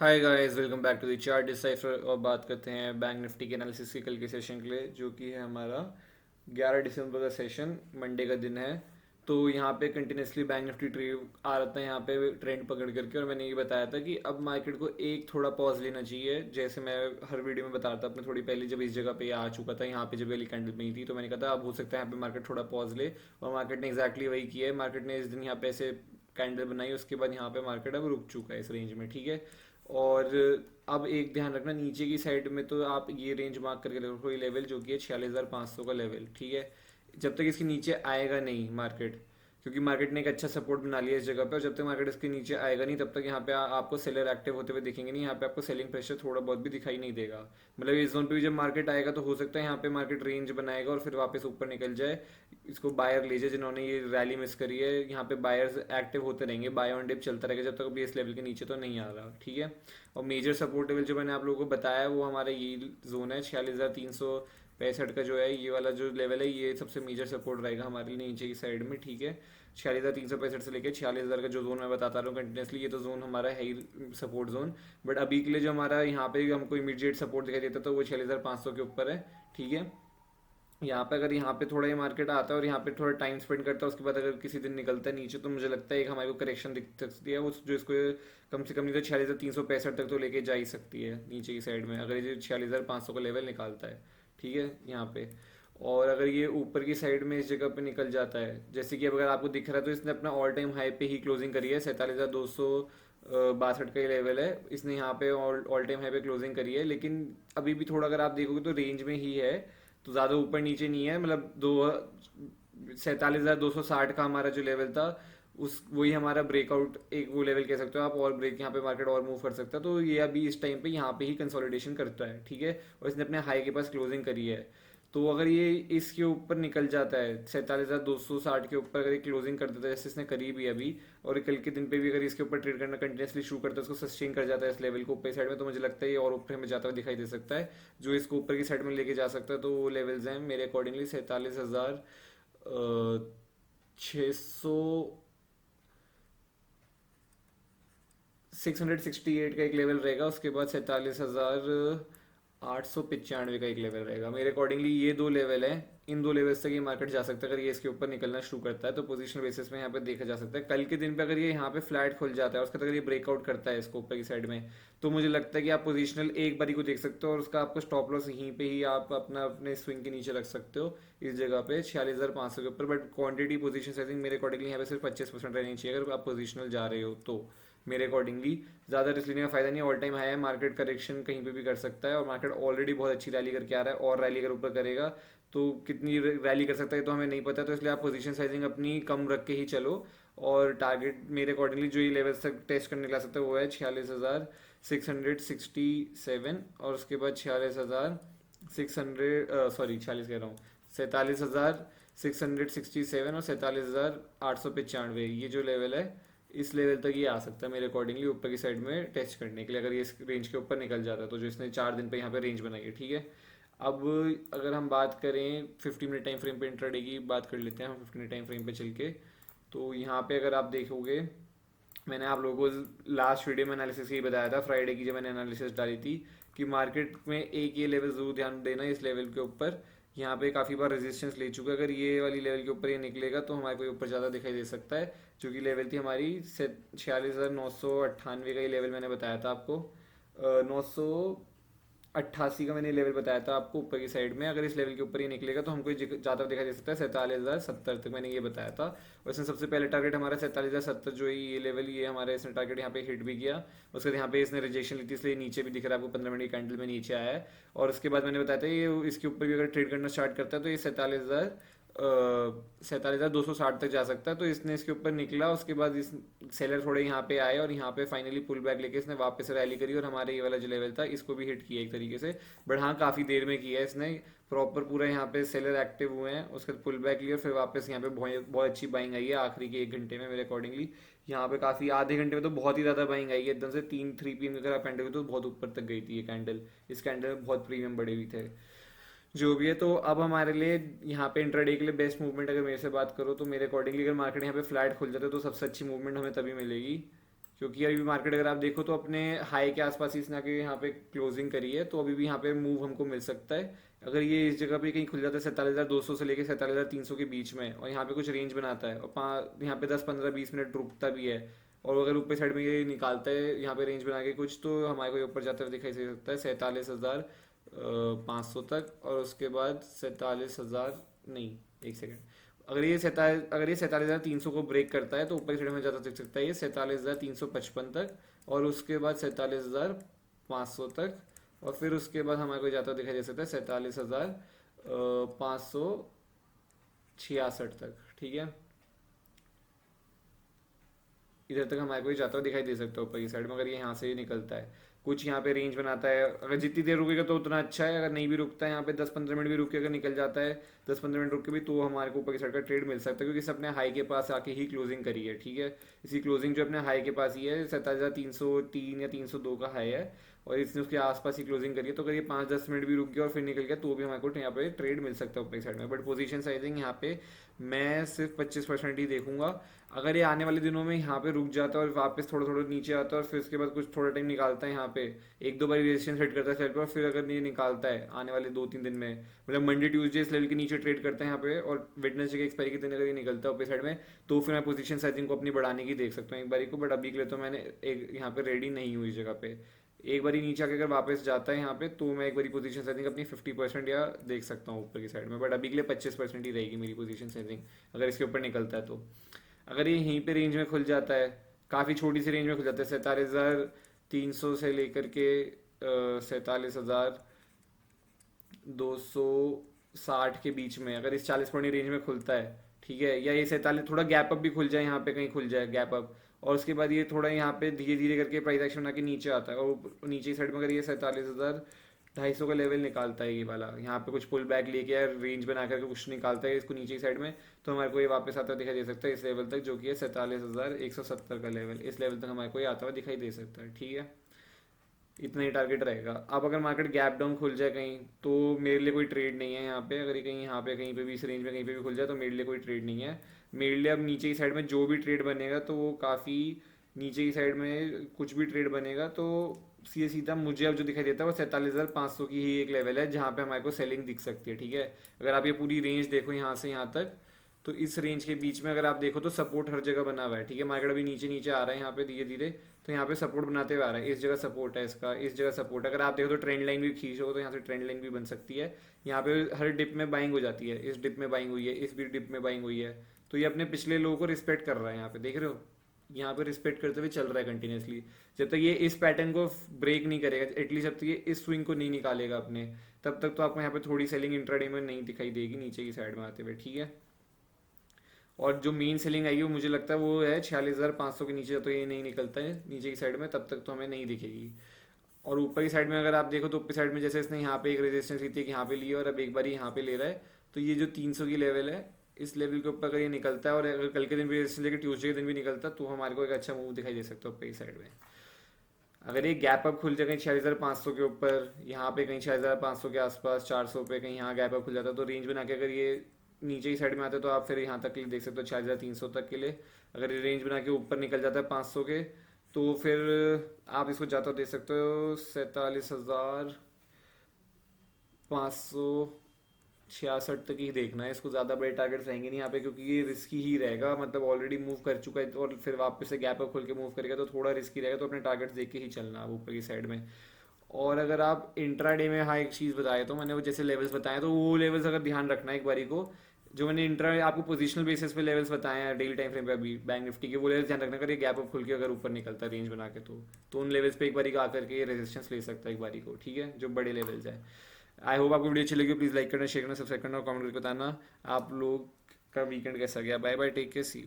Hi guys, welcome back to the chart decipher. और बात करते हैं बैंक निफ्टी के एनालिसिस की कल के सेशन के लिए, जो कि है हमारा 11 दिसंबर का सेशन, मंडे का दिन है। तो यहाँ पे कंटिन्यूसली बैंक निफ्टी ट्रेड आ रहा था यहाँ पे ट्रेंड पकड़ करके, और मैंने ये बताया था कि अब मार्केट को एक थोड़ा पॉज लेना चाहिए। जैसे मैं हर वीडियो में बताता था, अपने थोड़ी पहले जब इस जगह पे आ चुका था, यहाँ पे जब वाली कैंडल बनी थी, तो मैंने कहा था अब हो सकता है यहाँ पे मार्केट थोड़ा पॉज ले। और मार्केट ने एग्जैक्टली वही किया है। मार्केट ने इस दिन यहाँ पे ऐसे कैंडल बनाई, उसके बाद यहाँ पे मार्केट अब रुक चुका है इस रेंज में, ठीक है। और अब एक ध्यान रखना, नीचे की साइड में तो आप ये रेंज मार्क करके रखो, ये लेवल जो कि है 46,500 का लेवल, ठीक है। जब तक इसके नीचे आएगा नहीं मार्केट, क्योंकि मार्केट ने एक अच्छा सपोर्ट बना लिया इस जगह पे, और जब तक मार्केट इसके नीचे आएगा नहीं तब तक यहाँ पे आपको सेलर एक्टिव होते हुए दिखेंगे नहीं। यहाँ पे आपको सेलिंग प्रेशर थोड़ा बहुत भी दिखाई नहीं देगा। मतलब इस जोन पे भी जब मार्केट आएगा तो हो सकता है यहाँ पे मार्केट रेंज बनाएगा और फिर वापस ऊपर निकल जाए। इसको बायर ले जाए जिन्होंने ये रैली मिस करी है, यहाँ पे बायर्स एक्टिव होते रहेंगे, बाय ऑन डिप चलता रहेगा जब तक अभी इस लेवल के नीचे तो नहीं आ रहा, ठीक है। और मेजर सपोर्ट लेवल जो मैंने आप लोगों को बताया वो हमारा ये जोन है 46,365 का, जो है ये वाला जो लेवल है, ये सबसे मेजर सपोर्ट रहेगा हमारे लिए नीचे की साइड में, ठीक है। 46,365 से लेकर 46,000 का जो जोन मैं बताता रहा हूँ कंटिन्यूसली, ये तो जोन हमारा है ही सपोर्ट जोन। बट अभी के लिए जो हमारा यहाँ पे हमको इमीडिएट सपोर्ट दिखाई देता है तो वो 46,500 के ऊपर है, ठीक है। यहाँ पे अगर यहाँ पे थोड़ा ये मार्केट आता है और यहाँ पे थोड़ा टाइम स्पेंड करता है, उसके बाद अगर किसी दिन निकलता है नीचे, तो मुझे लगता है एक हमारे को करेक्शन दिख सकती है, वो जो इसको कम से कम नहीं तो 46,365 तक तो लेके जा ही सकती है नीचे की साइड में, अगर ये 46,500 का लेवल निकालता है, ठीक है यहाँ पे। और अगर ये ऊपर की साइड में इस जगह पे निकल जाता है, जैसे कि अब अगर आपको दिख रहा है, तो इसने अपना ऑल टाइम हाई पे ही क्लोजिंग करी है, 47,262 का ही लेवल है, इसने यहाँ पे ऑल टाइम हाई पे क्लोजिंग करी है। लेकिन अभी भी थोड़ा अगर आप देखोगे तो रेंज में ही है, तो ज़्यादा ऊपर नीचे नहीं है। मतलब दो 47,260 का हमारा जो लेवल था, उस वही हमारा ब्रेकआउट एक वो लेवल कह सकते हो आप, और ब्रेक यहाँ पे मार्केट और मूव कर सकता है। तो ये अभी इस टाइम पे यहाँ पे ही कंसोलिडेशन करता है, ठीक है। और इसने अपने हाई के पास क्लोजिंग करी है। तो अगर ये इसके ऊपर निकल जाता है 47,260 के ऊपर, अगर ये क्लोजिंग कर देता है जैसे इसने करी भी अभी, और कल के दिन पे भी अगर इसके ऊपर ट्रेड करना कंटिन्यूसली शुरू करता है, उसको सस्टेन कर जाता है इस लेवल को ऊपर साइड में, तो मुझे लगता है ये और ऊपर हमें जाता हुआ दिखाई दे सकता है। जो इसको ऊपर की साइड में लेके जा सकता है, तो वो लेवल्स हैं मेरे अकॉर्डिंगली 47,600 668 का एक लेवल रहेगा, उसके बाद 47,895 का एक लेवल रहेगा। मेरे अकॉर्डिंगली ये दो लेवल है, इन दो लेवल्स तक ये मार्केट जा सकता है। अगर ये इसके ऊपर निकलना शुरू करता है तो पोजिशनल बेसिस में यहाँ पे देखा जा सकता है। कल के दिन पे अगर ये यहाँ पे फ्लैट खुल जाता है और उसके बाद अगर ये ब्रेकआउट करता है इसको ऊपर की साइड में, तो मुझे लगता है कि आप पोजिशनल एक बारी को देख सकते हो, और उसका आपको स्टॉप लॉस यहीं पे ही आप अपना अपने स्विंग के नीचे रख सकते हो इस जगह पे 46,500 के ऊपर। बट क्वांटिटी पोजीशन सेटिंग मेरे अकॉर्डिंगली यहाँ पे सिर्फ 25% रहनी चाहिए अगर आप पोजिशनल जा रहे हो तो। मेरे अकॉर्डिंगली ज़्यादा रिस्क लेने का फायदा नहीं है। ऑल टाइम हाई है, मार्केट करेक्शन कहीं पे भी कर सकता है, और मार्केट ऑलरेडी बहुत अच्छी रैली करके आ रहा है, और रैली अगर ऊपर करेगा तो कितनी रैली कर सकता है तो हमें नहीं पता। तो इसलिए आप पोजीशन साइजिंग अपनी कम रख के ही चलो। और टारगेट मेरे अकॉर्डिंगली जो ये लेवल तक टेस्ट करने ला सकता है वो है 46,667, और उसके बाद 46,600, सॉरी 46 कह रहा हूँ, 47,667 और 47,895, ये जो लेवल है इस लेवल तक ये आ सकता है मेरे अकॉर्डिंगली ऊपर की साइड में टेस्ट करने के लिए, अगर ये इस रेंज के ऊपर निकल जाता है तो, जो इसने 4 दिन पे यहाँ पे रेंज बनाई है, ठीक है। अब अगर हम बात करें 50 मिनट टाइम फ्रेम पे, इंट्राडे की बात कर लेते हैं हम 50 मिनट टाइम फ्रेम पे चल के। तो यहाँ पे अगर आप देखोगे, मैंने आप लोगों को लास्ट वीडियो में एनालिसिस ही बताया था, फ्राइडे की जब मैंने एनालिसिस डाली थी, कि मार्केट में एक ये लेवल जरूर ध्यान देना, इस लेवल के ऊपर यहाँ पे काफ़ी बार रेजिस्टेंस ले चुका है। अगर ये वाली लेवल के ऊपर ये निकलेगा तो हमारे को ऊपर ज़्यादा दिखाई दे सकता है, जो कि लेवल थी हमारी 46,998 का, ये लेवल मैंने बताया था आपको। 988 का मैंने लेवल बताया था आपको ऊपर की साइड में। अगर इस लेवल के ऊपर ये निकलेगा तो हमको ज़्यादा दिखाई दे सकता है 47,070 तक, मैंने ये बताया था। और इसमें सबसे पहले टारगेट हमारा 47,070 जो है ये लेवल, ये हमारे इसने टारगेट यहाँ पे हिट भी किया। उसके बाद यहाँ पे इसने रिजेक्शन ली थी, इसलिए नीचे भी दिख रहा है आपको, 15 मिनट की कैंडल में नीचे आया है। और उसके बाद मैंने बताया था ये इसके ऊपर भी अगर ट्रेड करना स्टार्ट करता है तो ये 47,260 तक जा सकता है। तो इसने इसके ऊपर निकला, उसके बाद इस सेलर थोड़े यहाँ पे आए और यहाँ पे फाइनली पुल बैक लेके इसने वापस रैली करी, और हमारे ये वाला जो लेवल था इसको भी हिट किया एक तरीके से। बट हाँ, काफ़ी देर में किया है इसने, प्रॉपर पूरा यहाँ पे सेलर एक्टिव हुए हैं, उसके बाद पुल बैक लिया, फिर वापस यहाँ पे बहुत बहुत अच्छी बाइंग आई है आखिरी के 1 घंटे में मेरे अकॉर्डिंगली। यहाँ पे काफ़ी आधे घंटे में तो बहुत ही ज़्यादा बाइंग आई है, एकदम से 3-3 PM अगर आप कैंडल तो बहुत ऊपर तक गई थी ये कैंडल। इस कैंडल में बहुत प्रीमियम बढ़े हुए थे, जो भी है। तो अब हमारे लिए यहाँ पे इंट्राडे के लिए बेस्ट मूवमेंट अगर मेरे से बात करो तो मेरे अकॉर्डिंगली अगर मार्केट यहाँ पे फ्लैट खुल जाता है तो सबसे अच्छी मूवमेंट हमें तभी मिलेगी क्योंकि अभी भी मार्केट अगर आप देखो तो अपने हाई के आसपास ही इसने आके यहाँ पे क्लोजिंग करी है, तो अभी भी यहाँ पे मूव हमको मिल सकता है। अगर ये इस जगह पे कहीं खुल जाता है 47,200 से लेके 47,300 के बीच में, और यहाँ पे कुछ रेंज बनाता है, और यहाँ पे 10 15 20 मिनट रुकता भी है, और अगर ऊपर साइड में ये निकालता है यहाँ पे रेंज बना के कुछ, तो हमारे को ये ऊपर जाते हुए दिखाई दे सकता है 47,500 तक, और उसके बाद 47,000 नहीं, एक सेकेंड, अगर ये 47,300 को ब्रेक करता है तो ऊपर की साइड में जाता दिख सकता है ये 47,355 तक, और उसके बाद 47,500 तक, और फिर उसके बाद हमारे को जाता दिखाई दे सकता है 47,566 तक। ठीक है, इधर तक हमारे को ये जाता हुआ दिखाई दे सकता है ऊपर की साइड में, अगर ये यहाँ से निकलता है, कुछ यहाँ पे रेंज बनाता है, अगर जितनी देर रुकेगा तो उतना अच्छा है, अगर नहीं भी रुकता है यहाँ पे 10 15 मिनट भी रुक के अगर निकल जाता है, 10 15 मिनट रुक के भी, तो हमारे को ऊपर की साइड का ट्रेड मिल सकता है, क्योंकि इसने अपने हाई के पास आके ही क्लोजिंग करी है। ठीक है, इसी क्लोजिंग जो अपने हाई के पास ही है, 47,303 या 302 का हाई है, और इसने उसके आसपास ही क्लोजिंग करी है, तो अगर ये 5 10 मिनट भी रुक गया और फिर निकल गया तो भी हमारे को यहाँ पे ट्रेड मिल सकता है ऊपर की साइड में। बट पोजीशन साइजिंग यहाँ पे मैं सिर्फ 25% ही देखूंगा। अगर ये आने वाले दिनों में यहाँ पे रुक जाता है और वापस थोड़ा थोड़ा नीचे आता है, और फिर उसके बाद कुछ थोड़ा टाइम निकालता है यहाँ पे, एक दो बार रेजिस्टेंस सेट करता है सेल पे, और फिर अगर ये निकालता है आने वाले 2 3 दिन में, मतलब मंडे ट्यूसडे इस लेवल के नीचे ट्रेड करते हैं यहाँ पे, और वेडनेसडे के एक्सपायरी के दिन अगर ये निकलता है ऊपर साइड में, तो फिर मैं पोजीशन साइजिंग को अपनी बढ़ाने की देख सकता हूँ एक बारी को। बट अभी के लिए तो मैंने एक यहाँ पे रेडी नहीं हुई जगह पे, एक बारी नीचे आके अगर वापस जाता है यहाँ पे, तो मैं एक बारी पोजीशन सेटिंग अपनी 50% या देख सकता हूँ ऊपर की साइड में। बट अभी के लिए 25% ही रहेगी मेरी पोजीशन सेटिंग, अगर इसके ऊपर निकलता है तो। अगर ये यहीं पे रेंज में खुल जाता है, काफ़ी छोटी सी रेंज में खुल जाता है, 47,300 से लेकर के 47,260 के बीच में, अगर इस 40 पॉइंट रेंज में खुलता है, ठीक है, या ये 47 थोड़ा गैप अप भी खुल जाए यहाँ पे, कहीं खुल जाए गैप अप, और उसके बाद ये थोड़ा यहाँ पे धीरे धीरे करके प्राइस एक्शन बना के नीचे आता है, और नीचे की साइड में अगर ये 47,250 का लेवल निकालता है, ये वाला यहाँ पे कुछ पुल बैक लेके या रेंज बना करके कुछ निकालता है इसको नीचे की साइड में, तो हमारे को ये वापस आता हुआ दिखाई दे सकता है इस लेवल तक, जो कि है 47,170 का लेवल, इस लेवल तक हमारे को ये आता हुआ दिखाई दे सकता है। ठीक है, इतना ही टारगेट रहेगा। अब अगर मार्केट गैप डाउन खुल जाए कहीं, तो मेरे लिए कोई ट्रेड नहीं है यहाँ पे, अगर ये कहीं यहाँ पे कहीं पे भी इस रेंज में कहीं पे भी खुल जाए तो मेरे लिए कोई ट्रेड नहीं है। मेरे लिए अब नीचे की साइड में जो भी ट्रेड बनेगा तो वो काफ़ी, नीचे की साइड में कुछ भी ट्रेड बनेगा तो सीधे सीधा मुझे अब जो दिखाई देता है वो 47,500 की ही एक लेवल है जहाँ पे हमारे को सेलिंग दिख सकती है। ठीक है, अगर आप ये पूरी रेंज देखो यहाँ से यहाँ तक, तो इस रेंज के बीच में अगर आप देखो तो सपोर्ट हर जगह बना हुआ है। ठीक है, मार्केट अभी नीचे नीचे आ रहा है यहाँ पे धीरे धीरे, तो यहाँ पे सपोर्ट बनाते हुए आ रहा है, इस जगह सपोर्ट है इसका, इस जगह सपोर्ट है। अगर आप देखो तो ट्रेंड लाइन भी खींचो तो यहाँ से ट्रेंड लाइन भी बन सकती है, यहाँ पे हर डिप में बाइंग हो जाती है, इस डिप में बाइंग हुई है, इस भी डिप में बाइंग हुई है, तो ये अपने पिछले लो को रिस्पेक्ट कर रहा है, यहाँ पे देख रहे हो, यहाँ पे रिस्पेक्ट करते हुए चल रहा है कंटिन्यूसली। जब तक ये इस पैटर्न को ब्रेक नहीं करेगा, एटलीस्ट जब तक ये इस स्विंग को नहीं निकालेगा अपने, तब तक तो आपको यहाँ पे थोड़ी सेलिंग इंट्राडे में नहीं दिखाई देगी नीचे की साइड में आते हुए। ठीक है, और जो मेन सेलिंग आएगी वो मुझे लगता है वो है 46,500 के नीचे, तो ये नहीं निकलता है नीचे की साइड में, तब तक तो हमें नहीं दिखेगी। और ऊपर की साइड में अगर आप देखो तो ऊपर साइड में जैसे इसने यहाँ पे एक रेजिस्टेंस ली थी कि यहाँ पे ली, और अब एक बार यहाँ पे ले रहा है, तो ये जो 300 की लेवल है, इस लेवल के ऊपर अगर ये निकलता है, और अगर कल के दिन भी रेजिस्टेंस लेकर ट्यूसडे के दिन भी निकलता है, तो हमारे को एक अच्छा मूव दिखाई दे सकता है ऊपर की साइड में। अगर ये गैप अप खुल जाए कहीं 46,500 के ऊपर, यहाँ पे कहीं 46,500 के आसपास, 400 पे कहीं यहाँ गैप अप खुल जाता है, तो रेंज बना के अगर ये नीचे की साइड में आता है तो आप फिर यहाँ तक के लिए देख सकते हो 46,300 तक के लिए। अगर ये रेंज बना के ऊपर निकल जाता है 500 के, तो फिर आप इसको जाता दे सकते हो 47,566 तक ही देखना है इसको, ज़्यादा बड़े टारगेट्स रहेंगे नहीं यहाँ पे, क्योंकि ये रिस्की ही रहेगा, मतलब ऑलरेडी मूव कर चुका है और फिर वापस से गैप अप खोल के मूव करेगा तो थोड़ा रिस्की रहेगा, तो अपने टारगेट्स देख के ही चलना है ऊपर की साइड में। और अगर आप इंट्राडे में, हाँ एक चीज़ बताया तो मैंने, वो जैसे लेवल्स बताए तो वो लेवल्स अगर ध्यान रखना है एक बारी को, जो मैंने इंट्रा आपको पोजिशनल बेसिस पे लेवल्स बताए हैं डेली टाइम फ्रेम पे अभी बैंक निफ्टी के, वो लेवल्स ध्यान रखना, अगर ये गैप अप खुल के अगर ऊपर निकलता है रेंज बना के, तो उन लेवल्स पे एक बारी आकर के रेजिस्टेंस ले सकता है एक बारी को। ठीक है, जो बड़े लेवल्स है। आई होप आपको वीडियो अच्छी लगी, प्लीज़ लाइक करना, शेयर करना, सब्सक्राइब करना और कमेंट करके बताना आप लोग का वीकेंड कैसा गया। Bye bye, take care, see you.